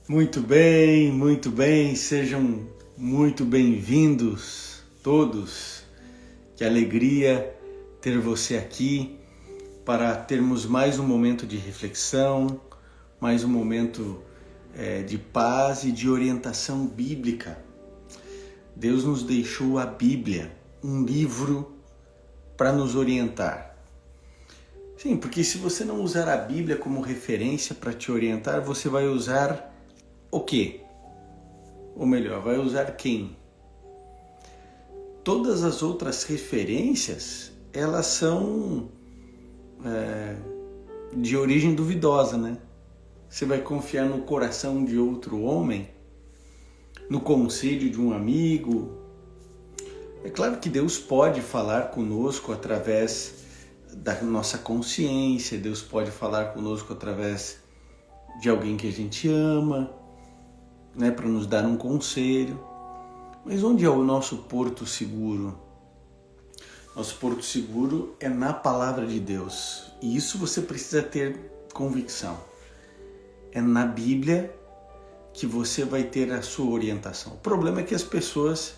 Muito bem, sejam muito bem-vindos todos. Que alegria ter você aqui para termos mais um momento de reflexão, mais um momento de paz e de orientação bíblica. Deus nos deixou a Bíblia, um livro para nos orientar. Sim, porque se você não usar a Bíblia como referência para te orientar, você vai usar o quê? Ou melhor, vai usar quem? Todas as outras referências, elas são de origem duvidosa, né? Você vai confiar no coração de outro homem, no conselho de um amigo. É claro que Deus pode falar conosco através da nossa consciência, Deus pode falar conosco através de alguém que a gente ama, né, para nos dar um conselho. Mas onde é o nosso porto seguro? Nosso porto seguro é na palavra de Deus. E isso você precisa ter convicção. É na Bíblia que você vai ter a sua orientação. O problema é que as pessoas,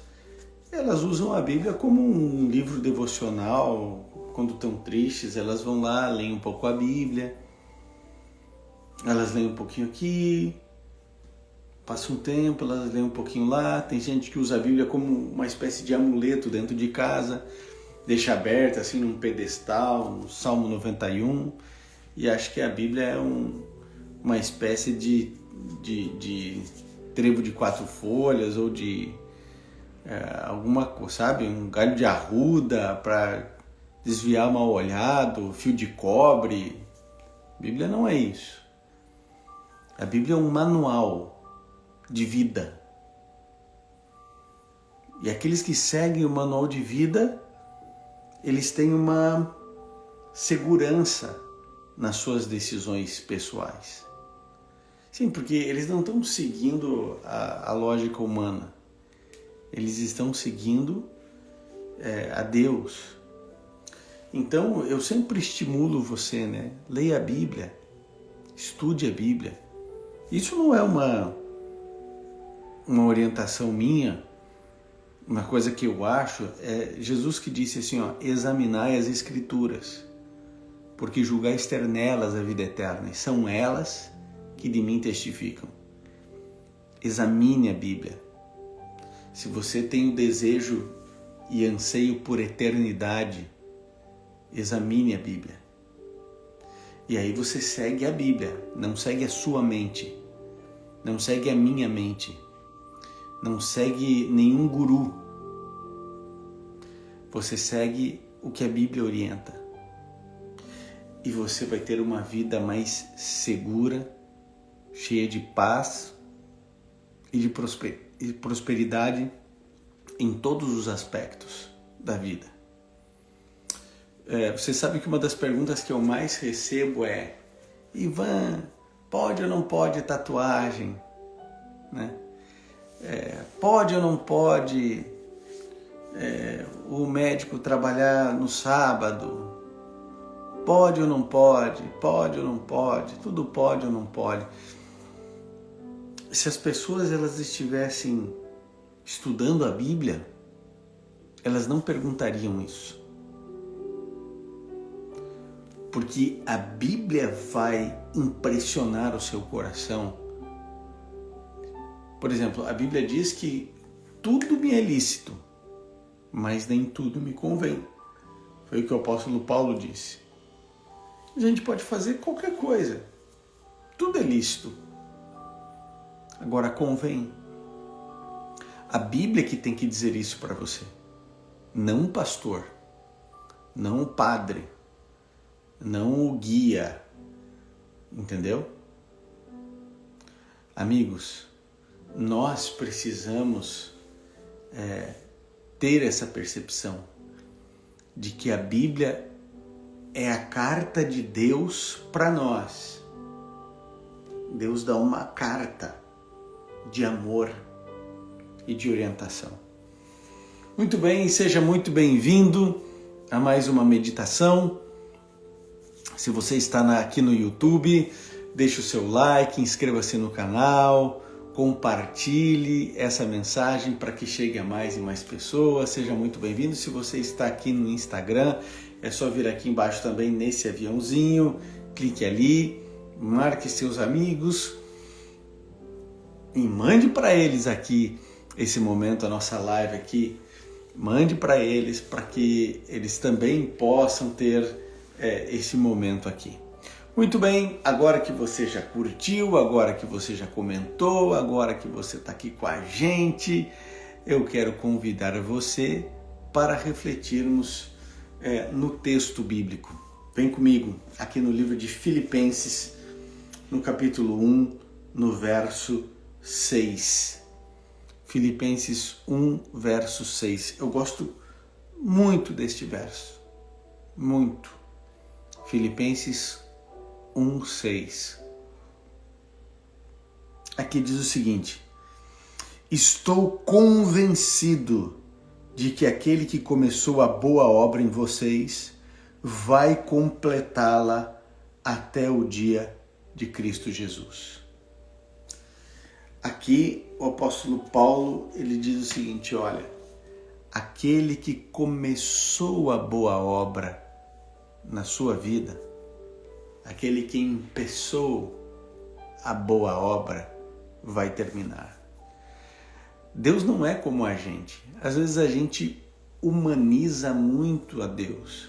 elas usam a Bíblia como um livro devocional. Quando estão tristes, elas vão lá, leem um pouco a Bíblia. Elas leem um pouquinho aqui, passa um tempo, elas leem um pouquinho lá. Tem gente que usa a Bíblia como uma espécie de amuleto dentro de casa, deixa aberta assim num pedestal, no Salmo 91, e acha que a Bíblia é uma espécie de trevo de 4 folhas ou de alguma coisa, sabe? Um galho de arruda para desviar mal olhado, fio de cobre. A Bíblia não é isso. A Bíblia é um manual de vida. E aqueles que seguem o manual de vida, eles têm uma segurança nas suas decisões pessoais. Sim, porque eles não estão seguindo a lógica humana. Eles estão seguindo a Deus. Então, eu sempre estimulo você, né? Leia a Bíblia, estude a Bíblia. Isso não é uma orientação minha, uma coisa que eu acho, é Jesus que disse assim, ó, examinai as Escrituras, porque julgais ter nelas a vida eterna, e são elas que de mim testificam. Examine a Bíblia. Se você tem o desejo e anseio por eternidade, examine a Bíblia. E aí você segue a Bíblia, não segue a sua mente, não segue a minha mente, não segue nenhum guru. Você segue o que a Bíblia orienta. E você vai ter uma vida mais segura, cheia de paz e de prosperidade em todos os aspectos da vida. Você sabe que uma das perguntas que eu mais recebo é: Ivan, pode ou não pode tatuagem? Né? Pode ou não pode o médico trabalhar no sábado? Pode ou não pode? Pode ou não pode? Tudo pode ou não pode? Se as pessoas elas estivessem estudando a Bíblia, elas não perguntariam isso. Porque a Bíblia vai impressionar o seu coração. Por exemplo, a Bíblia diz que tudo me é lícito, mas nem tudo me convém. Foi o que o apóstolo Paulo disse. A gente pode fazer qualquer coisa. Tudo é lícito. Agora convém. A Bíblia que tem que dizer isso para você. Não o pastor. Não o padre. Não o guia. Entendeu? Amigos, nós precisamos ter essa percepção de que a Bíblia é a carta de Deus para nós. Deus dá uma carta de amor e de orientação. Muito bem, seja muito bem-vindo a mais uma meditação. Se você está aqui no YouTube, deixe o seu like, inscreva-se no canal, compartilhe essa mensagem para que chegue a mais e mais pessoas. Seja muito bem-vindo. Se você está aqui no Instagram, é só vir aqui embaixo também nesse aviãozinho, clique ali, marque seus amigos e mande para eles aqui esse momento, a nossa live aqui. Mande para eles, para que eles também possam ter esse momento aqui. Muito bem, agora que você já curtiu, agora que você já comentou, agora que você está aqui com a gente, eu quero convidar você para refletirmos no texto bíblico. Vem comigo aqui no livro de Filipenses, no capítulo 1, no verso 6. Filipenses 1, verso 6. Eu gosto muito deste verso. Muito. Filipenses 1, 6. Aqui diz o seguinte: estou convencido de que aquele que começou a boa obra em vocês vai completá-la até o dia de Cristo Jesus. Aqui o apóstolo Paulo, ele diz o seguinte, olha, aquele que começou a boa obra na sua vida, aquele que começou a boa obra vai terminar. Deus não é como a gente. Às vezes a gente humaniza muito a Deus.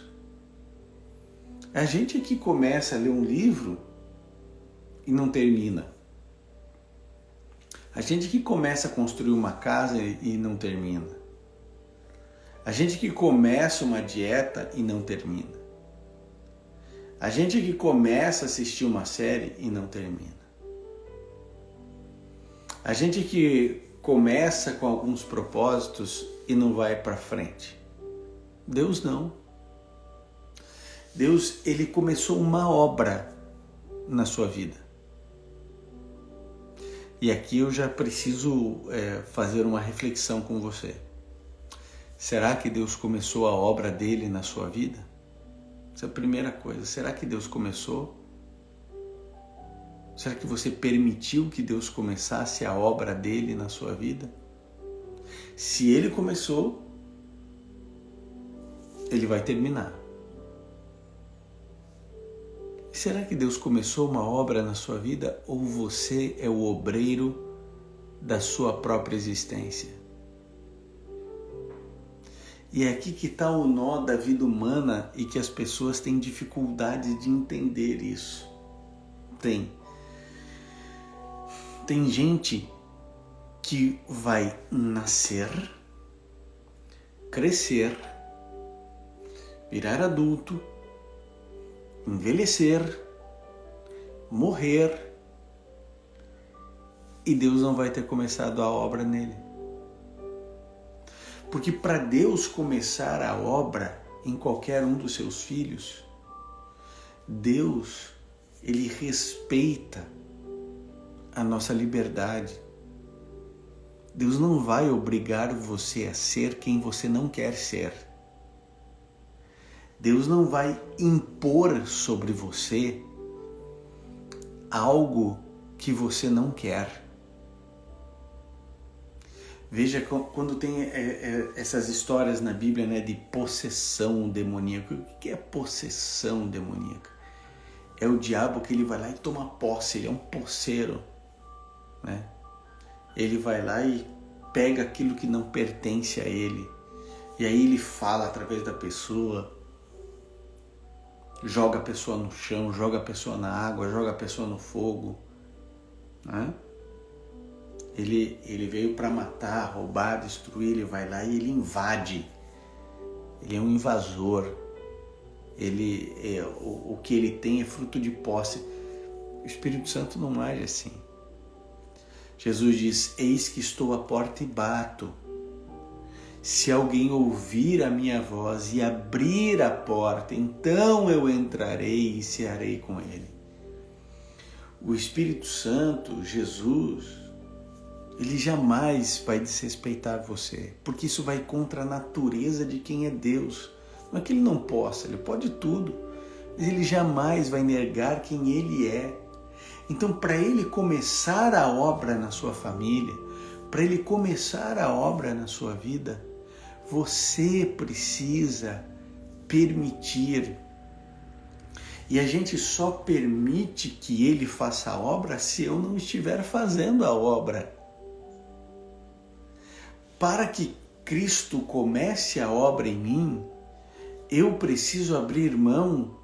A gente é que começa a ler um livro e não termina. A gente que começa a construir uma casa e não termina. A gente que começa uma dieta e não termina. A gente que começa a assistir uma série e não termina. A gente que começa com alguns propósitos e não vai para frente. Deus não. Deus, ele começou uma obra na sua vida. E aqui eu já preciso fazer uma reflexão com você. Será que Deus começou a obra dele na sua vida? Essa é a primeira coisa. Será que Deus começou? Será que você permitiu que Deus começasse a obra dele na sua vida? Se ele começou, ele vai terminar. Será que Deus começou uma obra na sua vida ou você é o obreiro da sua própria existência? E é aqui que está o nó da vida humana e que as pessoas têm dificuldade de entender isso. Tem gente que vai nascer, crescer, virar adulto, envelhecer, morrer, e Deus não vai ter começado a obra nele. Porque para Deus começar a obra em qualquer um dos seus filhos, Deus, ele respeita a nossa liberdade. Deus não vai obrigar você a ser quem você não quer ser. Deus não vai impor sobre você algo que você não quer. Veja quando tem essas histórias na Bíblia, né, de possessão demoníaca. O que é possessão demoníaca? É o diabo que ele vai lá e toma posse, ele é um posseiro, né? Ele vai lá e pega aquilo que não pertence a ele, e aí ele fala através da pessoa, joga a pessoa no chão, joga a pessoa na água, joga a pessoa no fogo, né? Ele veio para matar, roubar, destruir, ele vai lá e ele invade. Ele é um invasor. O que ele tem é fruto de posse. O Espírito Santo não age assim. Jesus diz, eis que estou à porta e bato. Se alguém ouvir a minha voz e abrir a porta, então eu entrarei e cearei com ele. O Espírito Santo, Jesus, ele jamais vai desrespeitar você, porque isso vai contra a natureza de quem é Deus. Não é que ele não possa, ele pode tudo, mas ele jamais vai negar quem ele é. Então, para ele começar a obra na sua família, para ele começar a obra na sua vida, você precisa permitir. E a gente só permite que ele faça a obra se eu não estiver fazendo a obra. Para que Cristo comece a obra em mim, eu preciso abrir mão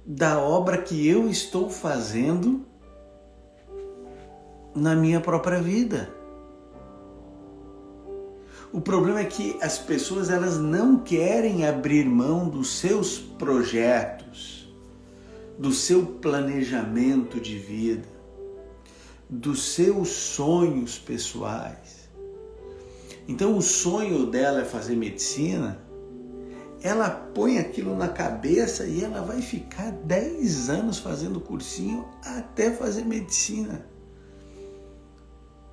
da obra que eu estou fazendo na minha própria vida. O problema é que as pessoas elas não querem abrir mão dos seus projetos, do seu planejamento de vida, dos seus sonhos pessoais. Então o sonho dela é fazer medicina, ela põe aquilo na cabeça e ela vai ficar 10 anos fazendo cursinho até fazer medicina.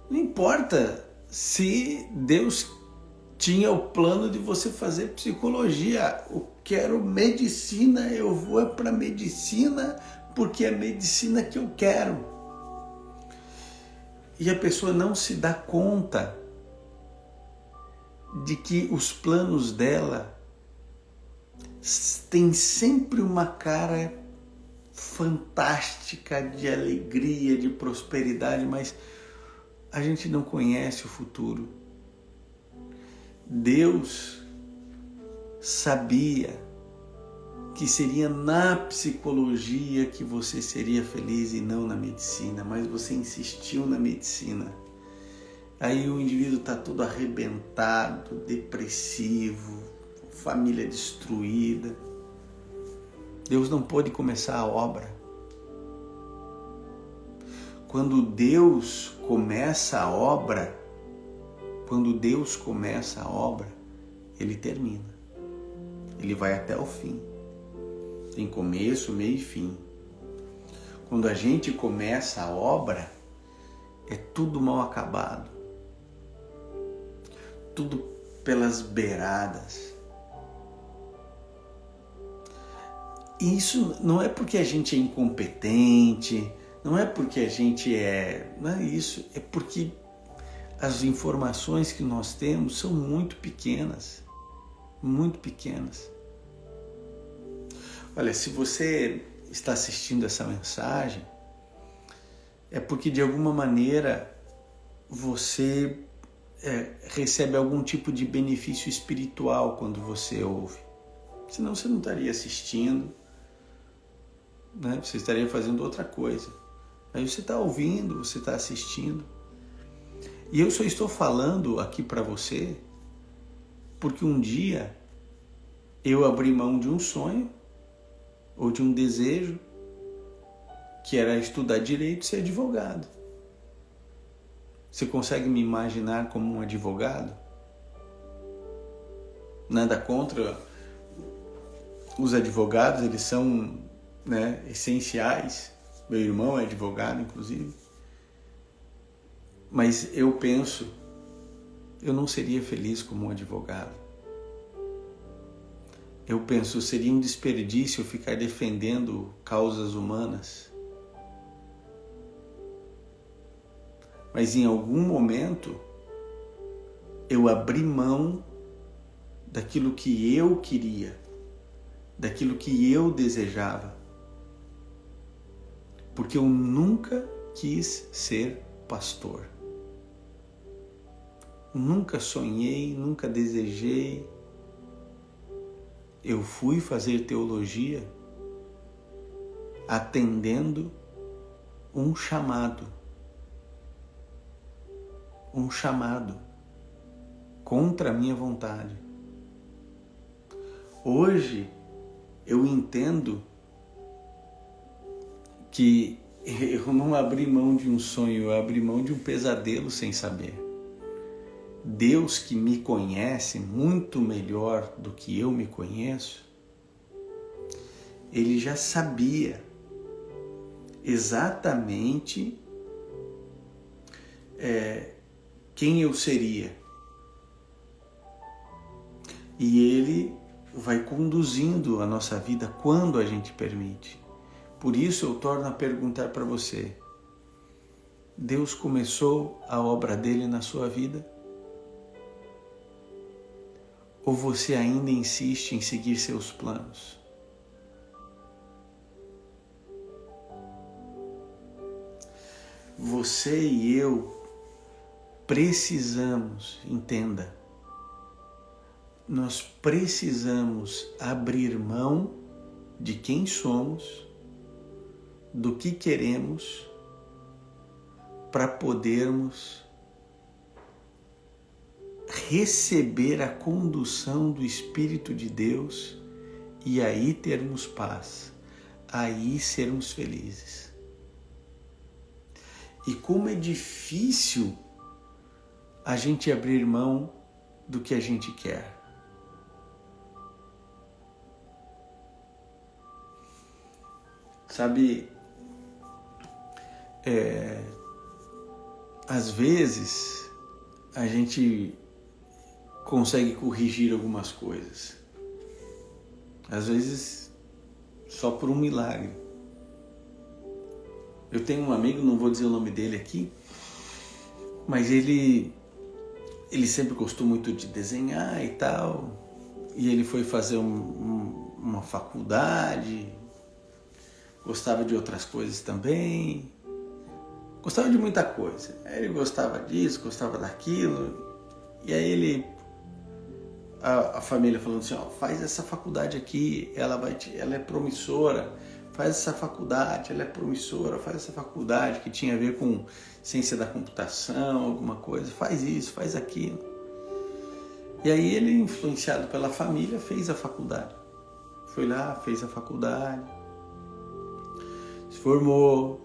Não importa se Deus tinha o plano de você fazer psicologia. Eu quero medicina, eu vou para medicina porque é medicina que eu quero. E a pessoa não se dá conta de que os planos dela têm sempre uma cara fantástica de alegria, de prosperidade, mas a gente não conhece o futuro. Deus sabia que seria na psicologia que você seria feliz e não na medicina, mas você insistiu na medicina. Aí o indivíduo está todo arrebentado, depressivo, família destruída. Deus não pôde começar a obra. Quando Deus começa a obra, Ele termina. Ele vai até o fim. Tem começo, meio e fim. Quando a gente começa a obra, é tudo mal acabado. Tudo pelas beiradas. E isso não é porque a gente é incompetente, não é porque a gente não é isso, é porque as informações que nós temos são muito pequenas, muito pequenas. Olha, se você está assistindo essa mensagem, é porque de alguma maneira você recebe algum tipo de benefício espiritual quando você ouve. Senão você não estaria assistindo, né? Você estaria fazendo outra coisa. Aí você está ouvindo, você está assistindo. E eu só estou falando aqui para você porque um dia eu abri mão de um sonho ou de um desejo que era estudar direito e ser advogado. Você consegue me imaginar como um advogado? Nada contra os advogados, eles são, né, essenciais. Meu irmão é advogado, inclusive. Mas eu penso, eu não seria feliz como um advogado. Eu penso, seria um desperdício ficar defendendo causas humanas. Mas em algum momento, eu abri mão daquilo que eu queria, daquilo que eu desejava. Porque eu nunca quis ser pastor. Nunca sonhei, nunca desejei. Eu fui fazer teologia atendendo um chamado contra a minha vontade. Hoje eu entendo que eu não abri mão de um sonho, eu abri mão de um pesadelo sem saber. Deus, que me conhece muito melhor do que eu me conheço, Ele já sabia exatamente quem eu seria. E Ele vai conduzindo a nossa vida quando a gente permite. Por isso eu torno a perguntar para você: Deus começou a obra dele na sua vida? Ou você ainda insiste em seguir seus planos? Você e eu precisamos, entenda, nós precisamos abrir mão de quem somos, do que queremos, para podermos receber a condução do Espírito de Deus e aí termos paz, aí sermos felizes. E como é difícil a gente abrir mão do que a gente quer. Sabe, às vezes a gente consegue corrigir algumas coisas. Às vezes só por um milagre. Eu tenho um amigo, não vou dizer o nome dele aqui, mas ele sempre gostou muito de desenhar e tal, e ele foi fazer uma faculdade, gostava de outras coisas também, gostava de muita coisa. Ele gostava disso, gostava daquilo, e aí a família falando assim, ó, faz essa faculdade aqui, ela é promissora, faz essa faculdade, ela é promissora, faz essa faculdade que tinha a ver com ciência da computação, alguma coisa, faz isso, faz aquilo. E aí ele, influenciado pela família, fez a faculdade. Foi lá, fez a faculdade, se formou,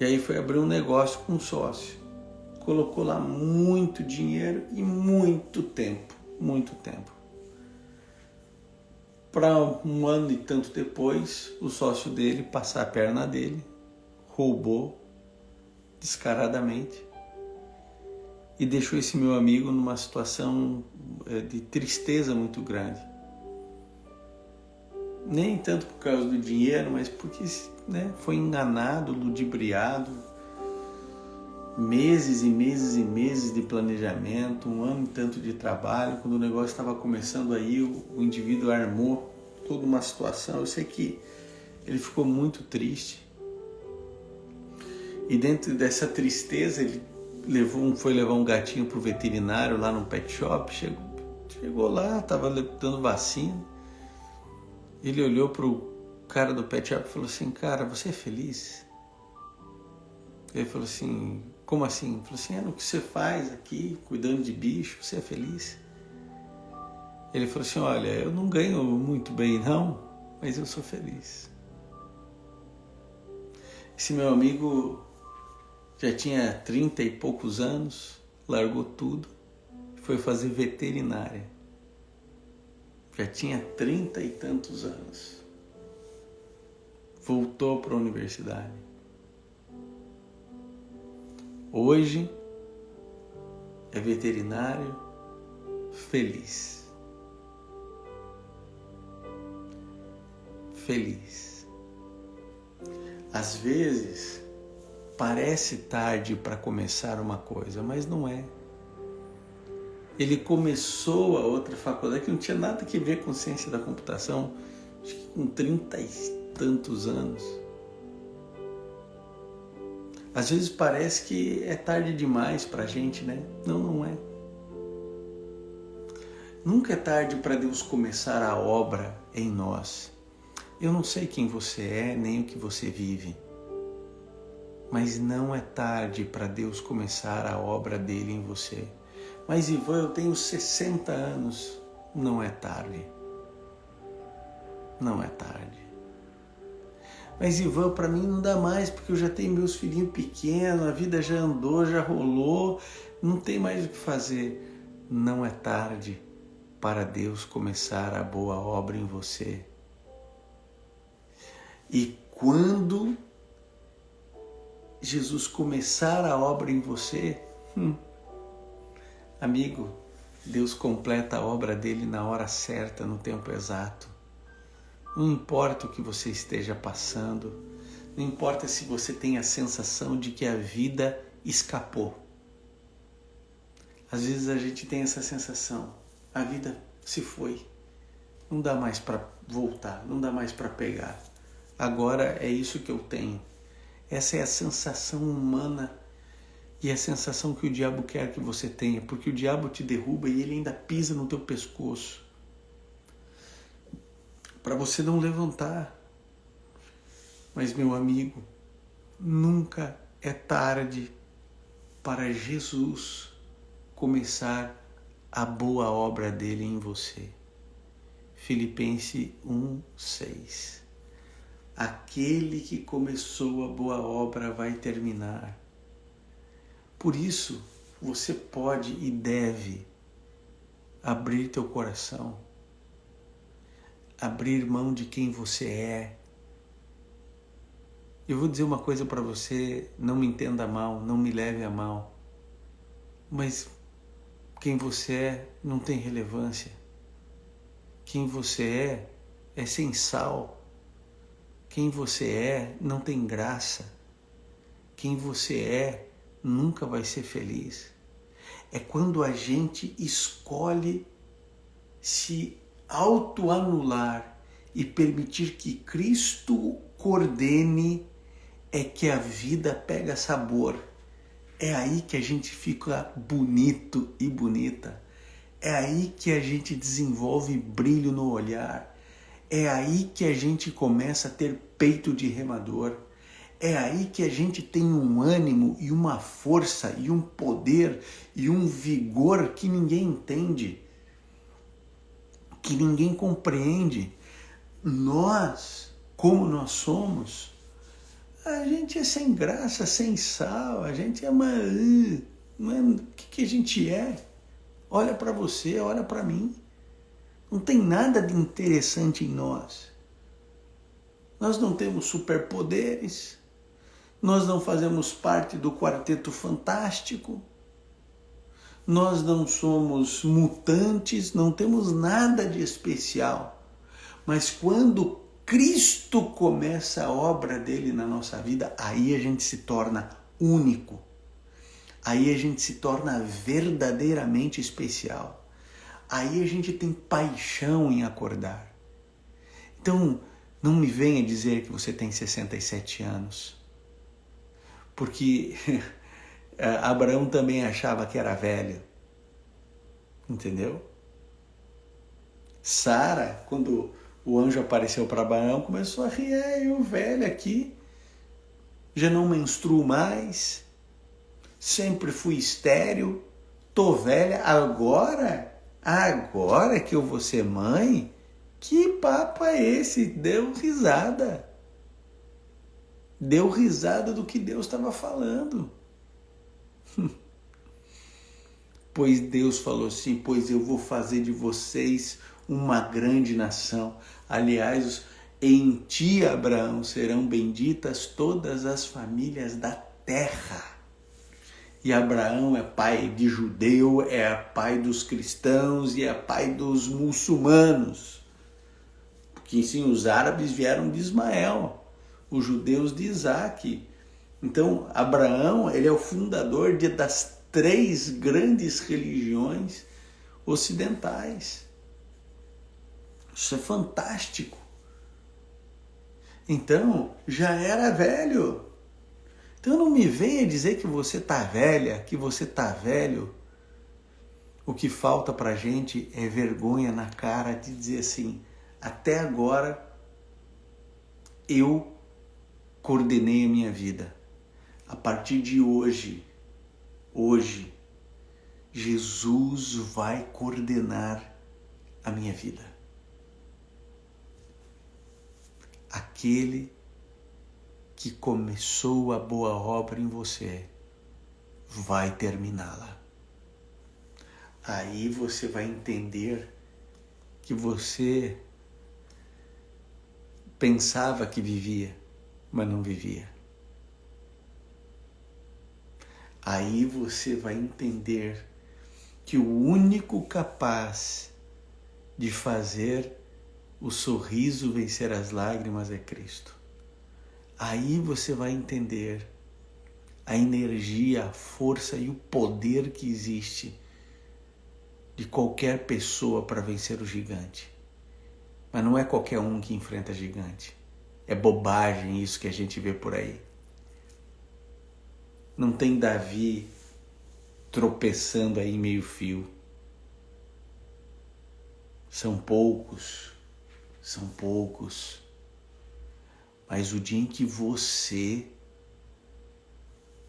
e aí foi abrir um negócio com um sócio. Colocou lá muito dinheiro e muito tempo. Para um ano e tanto depois, o sócio dele passar a perna dele, roubou descaradamente e deixou esse meu amigo numa situação de tristeza muito grande. Nem tanto por causa do dinheiro, mas porque, né, foi enganado, ludibriado, meses e meses e meses de planejamento, um ano e tanto de trabalho. Quando o negócio estava começando aí, o indivíduo armou toda uma situação. Eu sei que ele ficou muito triste. E dentro dessa tristeza, ele foi levar um gatinho para o veterinário lá no pet shop. Chegou lá, estava dando vacina. Ele olhou para o cara do pet shop e falou assim, cara, você é feliz? Ele falou assim, como assim? Ele falou assim, no que você faz aqui, cuidando de bicho, você é feliz? Ele falou assim, olha, eu não ganho muito bem não, mas eu sou feliz. Esse meu amigo já tinha 30 e poucos anos, largou tudo e foi fazer veterinária. Já tinha 30 e tantos anos. Voltou para a universidade. Hoje é veterinário feliz. Feliz. Às vezes parece tarde para começar uma coisa, mas não é. Ele começou a outra faculdade que não tinha nada a ver com ciência da computação, acho que com 30 e tantos anos. Às vezes parece que é tarde demais para a gente, né? Não, não é. Nunca é tarde para Deus começar a obra em nós. Eu não sei quem você é, nem o que você vive. Mas não é tarde para Deus começar a obra dele em você. Mas Ivan, eu tenho 60 anos. Não é tarde. Não é tarde. Mas Ivan, para mim não dá mais, porque eu já tenho meus filhinhos pequenos, a vida já andou, já rolou, não tem mais o que fazer. Não é tarde para Deus começar a boa obra em você. E quando Jesus começar a obra em você, amigo, Deus completa a obra dele na hora certa, no tempo exato. Não importa o que você esteja passando, não importa se você tem a sensação de que a vida escapou. Às vezes a gente tem essa sensação, a vida se foi, não dá mais para voltar, não dá mais para pegar. Agora é isso que eu tenho. Essa é a sensação humana e a sensação que o diabo quer que você tenha, porque o diabo te derruba e ele ainda pisa no teu pescoço para você não levantar. Mas, meu amigo, nunca é tarde para Jesus começar a boa obra dele em você. Filipenses 1:6. Aquele que começou a boa obra vai terminar. Por isso, você pode e deve abrir teu coração, abrir mão de quem você é. Eu vou dizer uma coisa para você, não me entenda mal, não me leve a mal, mas quem você é não tem relevância. Quem você é sem sal. Quem você é não tem graça. Quem você é nunca vai ser feliz. É quando a gente escolhe se autoanular e permitir que Cristo coordene, é que a vida pega sabor. É aí que a gente fica bonito e bonita. É aí que a gente desenvolve brilho no olhar. É aí que a gente começa a ter peito de remador. É aí que a gente tem um ânimo e uma força e um poder e um vigor que ninguém entende, que ninguém compreende. Nós, como nós somos, a gente é sem graça, sem sal, a gente é uma... O que a gente é? Olha para você, olha para mim. Não tem nada de interessante em nós. Nós não temos superpoderes, nós não fazemos parte do quarteto fantástico, nós não somos mutantes, não temos nada de especial. Mas quando Cristo começa a obra dele na nossa vida, aí a gente se torna único. Aí a gente se torna verdadeiramente especial. Aí a gente tem paixão em acordar. Então, não me venha dizer que você tem 67 anos. Porque Abraão também achava que era velho. Entendeu? Sara, quando o anjo apareceu para Abraão, começou a rir. Eu velho aqui, já não menstruo mais, sempre fui estéril, tô velha, agora que eu vou ser mãe? Que papo é esse? Deu risada. Deu risada do que Deus estava falando. Pois Deus falou assim, pois eu vou fazer de vocês uma grande nação. Aliás, em ti, Abraão, serão benditas todas as famílias da terra. E Abraão é pai de judeu, é pai dos cristãos e é pai dos muçulmanos. Porque sim, os árabes vieram de Ismael, os judeus de Isaac. Então, Abraão, ele é o fundador das 3 grandes religiões ocidentais. Isso é fantástico. Então, já era velho. Então não me venha dizer que você está velha, que você está velho. O que falta para a gente é vergonha na cara de dizer assim, até agora eu coordenei a minha vida. A partir de hoje, Jesus vai coordenar a minha vida. Aquele que começou a boa obra em você vai terminá-la. Aí você vai entender que você pensava que vivia, mas não vivia. Aí você vai entender que o único capaz de fazer o sorriso vencer as lágrimas é Cristo. Aí você vai entender a energia, a força e o poder que existe de qualquer pessoa para vencer o gigante. Mas não é qualquer um que enfrenta gigante. É bobagem isso que a gente vê por aí. Não tem Davi tropeçando aí meio fio. São poucos. Mas o dia em que você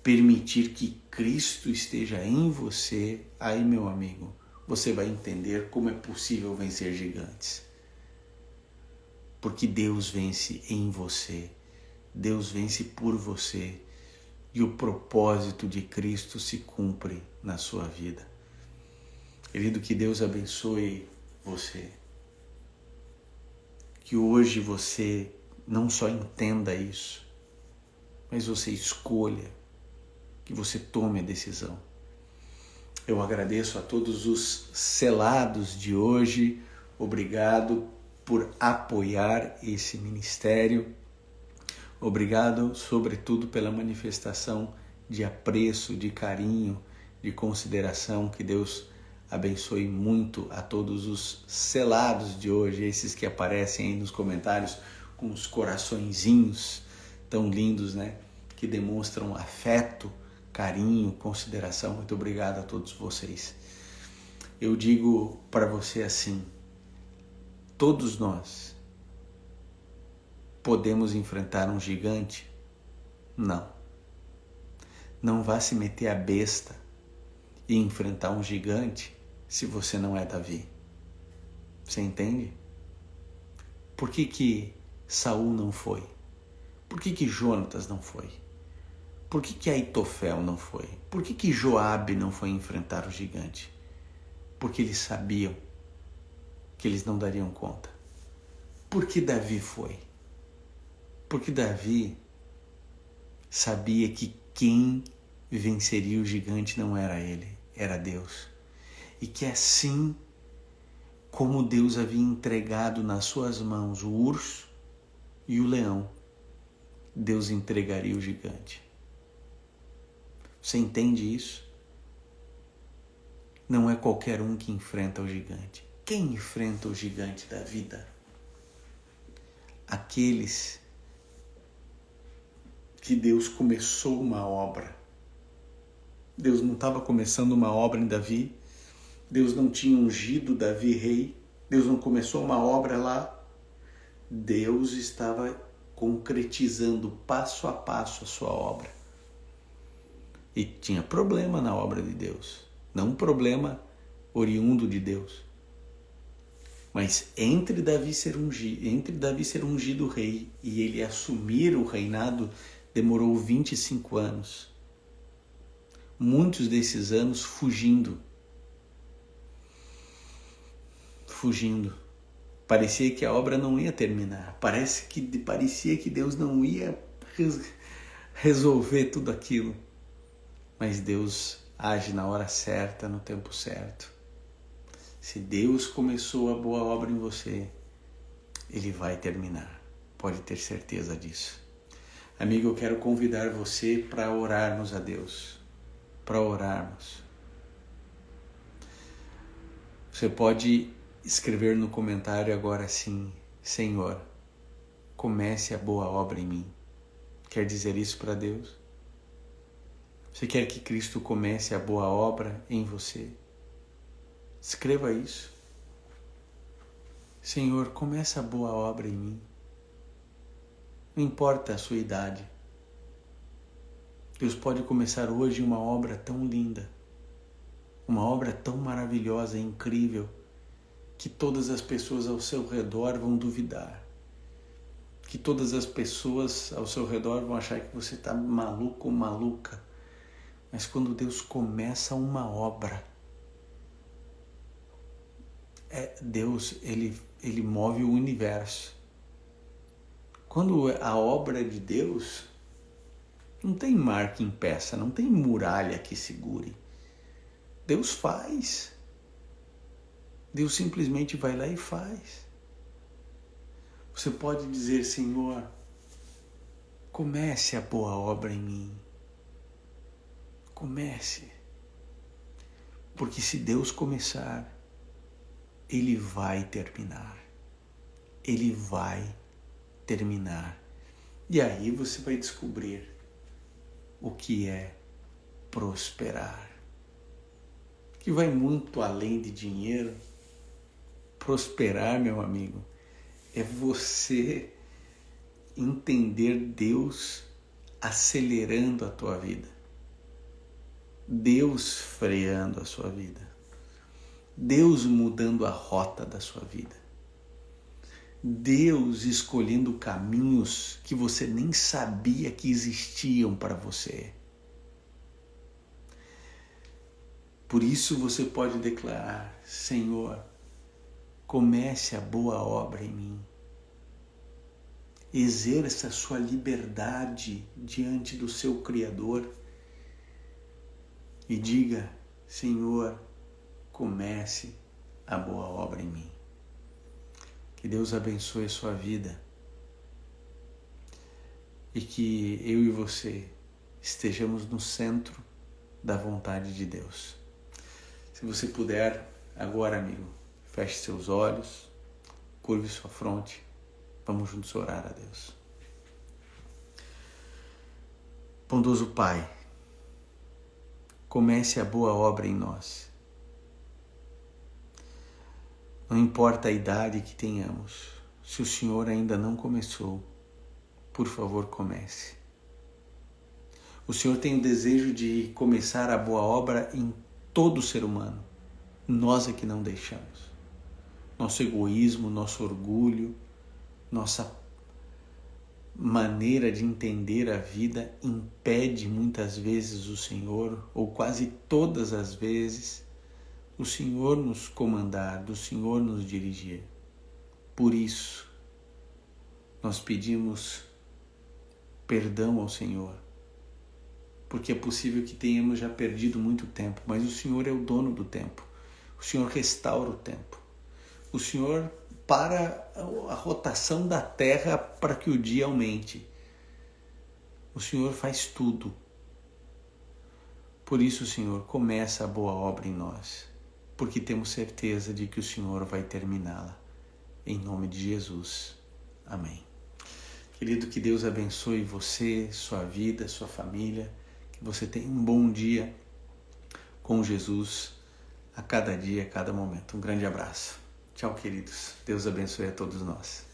permitir que Cristo esteja em você, aí, meu amigo, você vai entender como é possível vencer gigantes. Porque Deus vence em você, Deus vence por você, e o propósito de Cristo se cumpre na sua vida. Querido, que Deus abençoe você. Que hoje você não só entenda isso, mas você escolha, que você tome a decisão. Eu agradeço a todos os selados de hoje. Obrigado por apoiar esse ministério. Obrigado, sobretudo, pela manifestação de apreço, de carinho, de consideração. Que Deus abençoe muito a todos os selados de hoje, esses que aparecem aí nos comentários com os coraçõezinhos tão lindos, né? Que demonstram afeto, carinho, consideração. Muito obrigado a todos vocês. Eu digo para você assim: todos nós podemos enfrentar um gigante? Não. Não vá se meter a besta e enfrentar um gigante se você não é Davi. Você entende? Por que Saul não foi? Por que Jonatas não foi? Por que Aitofel não foi? Por que Joabe não foi enfrentar o gigante? Porque eles sabiam que eles não dariam conta. Por que Davi foi? Porque Davi sabia que quem venceria o gigante não era ele, era Deus. E que assim como Deus havia entregado nas suas mãos o urso e o leão, Deus entregaria o gigante. Você entende isso? Não é qualquer um que enfrenta o gigante. Quem enfrenta o gigante da vida? Aqueles que Deus começou uma obra. Deus não estava começando uma obra em Davi. Deus não tinha ungido Davi rei. Deus não começou uma obra lá. Deus estava concretizando passo a passo a sua obra. E tinha problema na obra de Deus. Não um problema oriundo de Deus. Mas entre Davi ser ungido rei e ele assumir o reinado, demorou 25 anos. Muitos desses anos fugindo. Parecia que a obra não ia terminar. Parecia que Deus não ia resolver tudo aquilo. Mas Deus age na hora certa, no tempo certo. Se Deus começou a boa obra em você, Ele vai terminar. Pode ter certeza disso. Amigo, eu quero convidar você para orarmos a Deus. Para orarmos. Você pode escrever no comentário agora assim: Senhor, comece a boa obra em mim. Quer dizer isso para Deus? Você quer que Cristo comece a boa obra em você? Escreva isso. Senhor, comece a boa obra em mim. Não importa a sua idade. Deus pode começar hoje uma obra tão linda, uma obra tão maravilhosa e incrível, que todas as pessoas ao seu redor vão duvidar. Que todas as pessoas ao seu redor vão achar que você está maluco ou maluca. Mas quando Deus começa uma obra, Deus, ele move o universo. Quando a obra é de Deus, não tem mar que impeça, não tem muralha que segure. Deus faz. Deus simplesmente vai lá e faz. Você pode dizer: Senhor, comece a boa obra em mim. Comece. Porque se Deus começar, Ele vai terminar. Ele vai terminar. E aí você vai descobrir o que é prosperar. Que vai muito além de dinheiro. Prosperar, meu amigo, é você entender Deus acelerando a tua vida. Deus freando a sua vida. Deus mudando a rota da sua vida. Deus escolhendo caminhos que você nem sabia que existiam para você. Por isso você pode declarar: Senhor, comece a boa obra em mim. Exerça a sua liberdade diante do seu Criador e diga: Senhor, comece a boa obra em mim. Que Deus abençoe a sua vida e que eu e você estejamos no centro da vontade de Deus. Se você puder, agora, amigo, feche seus olhos, curve sua fronte, vamos juntos orar a Deus. Bondoso Pai, comece a boa obra em nós. Não importa a idade que tenhamos, se o Senhor ainda não começou, por favor, comece. O Senhor tem o desejo de começar a boa obra em todo ser humano. Nós é que não deixamos. Nosso egoísmo, nosso orgulho, nossa maneira de entender a vida impede muitas vezes o Senhor, ou quase todas as vezes, do Senhor nos comandar, do Senhor nos dirigir. Por isso, nós pedimos perdão ao Senhor, porque é possível que tenhamos já perdido muito tempo, mas o Senhor é o dono do tempo. O Senhor restaura o tempo. O Senhor para a rotação da terra para que o dia aumente. O Senhor faz tudo. Por isso, Senhor, começa a boa obra em nós, porque temos certeza de que o Senhor vai terminá-la. Em nome de Jesus. Amém. Querido, que Deus abençoe você, sua vida, sua família, que você tenha um bom dia com Jesus a cada dia, a cada momento. Um grande abraço. Tchau, queridos. Deus abençoe a todos nós.